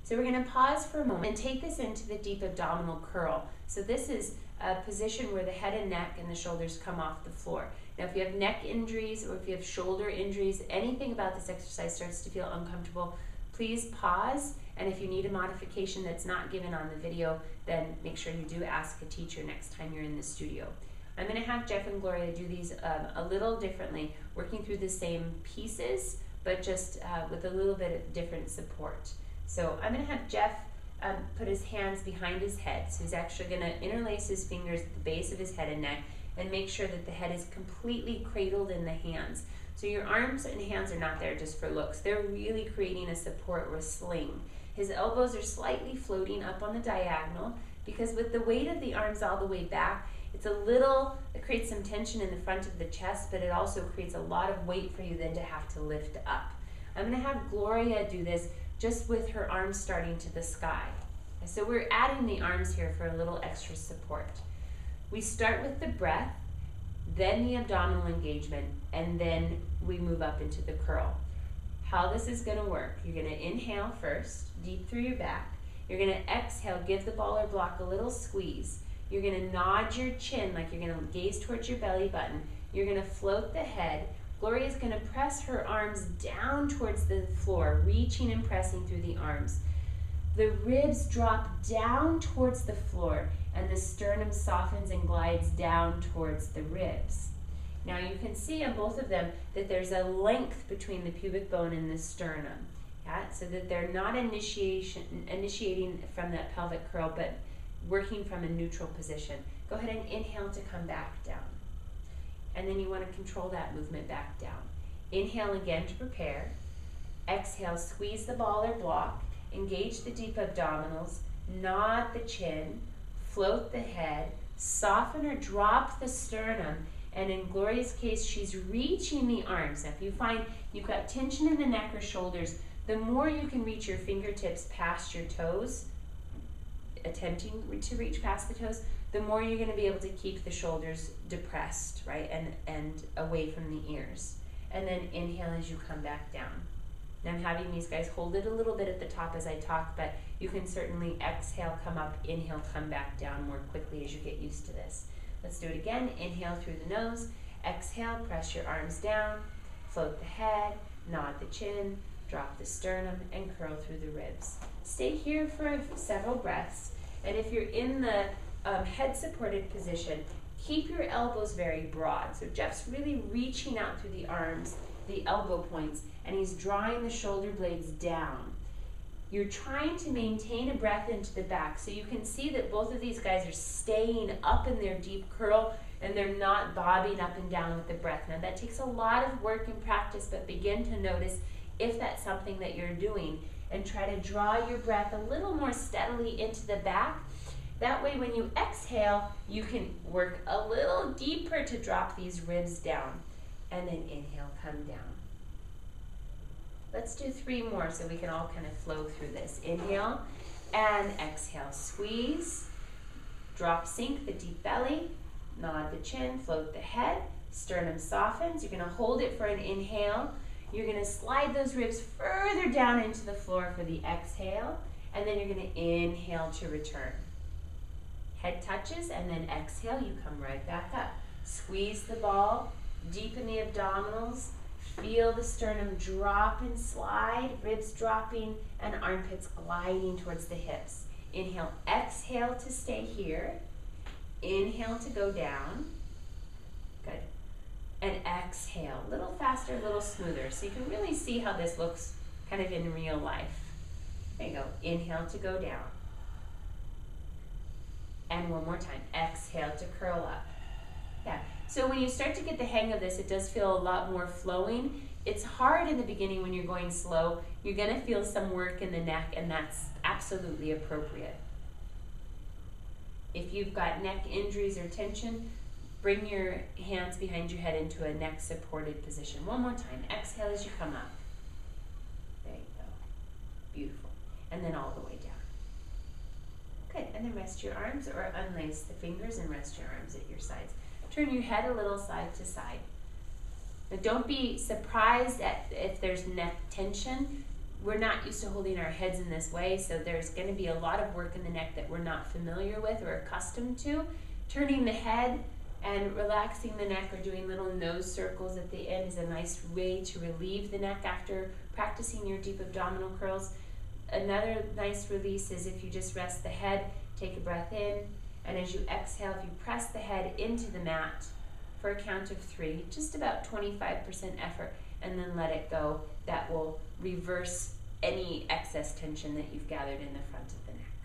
So we're going to pause for a moment and take this into the deep abdominal curl. So this is a position where the head and neck and the shoulders come off the floor. Now if you have neck injuries or if you have shoulder injuries, anything about this exercise starts to feel uncomfortable, please pause, and if you need a modification that's not given on the video, then make sure you do ask a teacher next time you're in the studio. I'm going to have Jeff and Gloria do these a little differently, working through the same pieces, but just with a little bit of different support. So I'm going to have Jeff put his hands behind his head. So he's actually going to interlace his fingers at the base of his head and neck and make sure that the head is completely cradled in the hands. So your arms and hands are not there just for looks. They're really creating a support or a sling. His elbows are slightly floating up on the diagonal because with the weight of the arms all the way back, it creates some tension in the front of the chest, but it also creates a lot of weight for you then to have to lift up. I'm going to have Gloria do this just with her arms starting to the sky. So we're adding the arms here for a little extra support. We start with the breath, then the abdominal engagement, and then we move up into the curl. How this is going to work, you're going to inhale first, deep through your back. You're going to exhale, give the ball or block a little squeeze. You're going to nod your chin like you're going to gaze towards your belly button. You're going to float the head. Gloria's going to press her arms down towards the floor, reaching and pressing through the arms. The ribs drop down towards the floor, and the sternum softens and glides down towards the ribs. Now you can see on both of them that there's a length between the pubic bone and the sternum, so that they're not initiating from that pelvic curl, but working from a neutral position. Go ahead and inhale to come back down. And then you want to control that movement back down. Inhale again to prepare. Exhale, squeeze the ball or block. Engage the deep abdominals. Nod the chin. Float the head. Soften or drop the sternum. And in Gloria's case, she's reaching the arms. Now, if you find you've got tension in the neck or shoulders, the more you can reach your fingertips past your toes, attempting to reach past the toes, the more you're going to be able to keep the shoulders depressed, right, and away from the ears. And then inhale as you come back down. And I'm having these guys hold it a little bit at the top as I talk, but you can certainly exhale, come up, inhale, come back down more quickly as you get used to this. Let's do it again. Inhale through the nose. Exhale, press your arms down, float the head, nod the chin, drop the sternum, and curl through the ribs. Stay here for several breaths. And if you're in the head-supported position, keep your elbows very broad. So Jeff's really reaching out through the arms, the elbow points, and he's drawing the shoulder blades down. You're trying to maintain a breath into the back, so you can see that both of these guys are staying up in their deep curl, and they're not bobbing up and down with the breath. Now that takes a lot of work and practice, but begin to notice if that's something that you're doing, and try to draw your breath a little more steadily into the back. That way when you exhale, you can work a little deeper to drop these ribs down. And then inhale, come down. Let's do 3 more so we can all kind of flow through this. Inhale and exhale. Squeeze, drop, sink the deep belly, nod the chin, float the head, sternum softens. You're going to hold it for an inhale. You're going to slide those ribs further down into the floor for the exhale, and then you're going to inhale to return. Head touches, and then exhale, you come right back up. Squeeze the ball, deepen the abdominals, feel the sternum drop and slide, ribs dropping, and armpits gliding towards the hips. Inhale, exhale to stay here. Inhale to go down. Good. And exhale, a little faster, a little smoother. So you can really see how this looks kind of in real life. There you go. Inhale to go down. And one more time. Exhale to curl up. Yeah. So when you start to get the hang of this, it does feel a lot more flowing. It's hard in the beginning when you're going slow. You're going to feel some work in the neck, and that's absolutely appropriate. If you've got neck injuries or tension, bring your hands behind your head into a neck supported position. One more time. Exhale as you come up. There you go. Beautiful. And then all the way down. Good. And then rest your arms or unlace the fingers and rest your arms at your sides. Turn your head a little side to side. Now don't be surprised if there's neck tension. we're not used to holding our heads in this way, so there's going to be a lot of work in the neck that we're not familiar with or accustomed to. Turning the head and relaxing the neck or doing little nose circles at the end is a nice way to relieve the neck after practicing your deep abdominal curls. Another nice release is if you just rest the head, take a breath in, and as you exhale, if you press the head into the mat for a count of 3, just about 25% effort, and then let it go. That will reverse any excess tension that you've gathered in the front of the neck.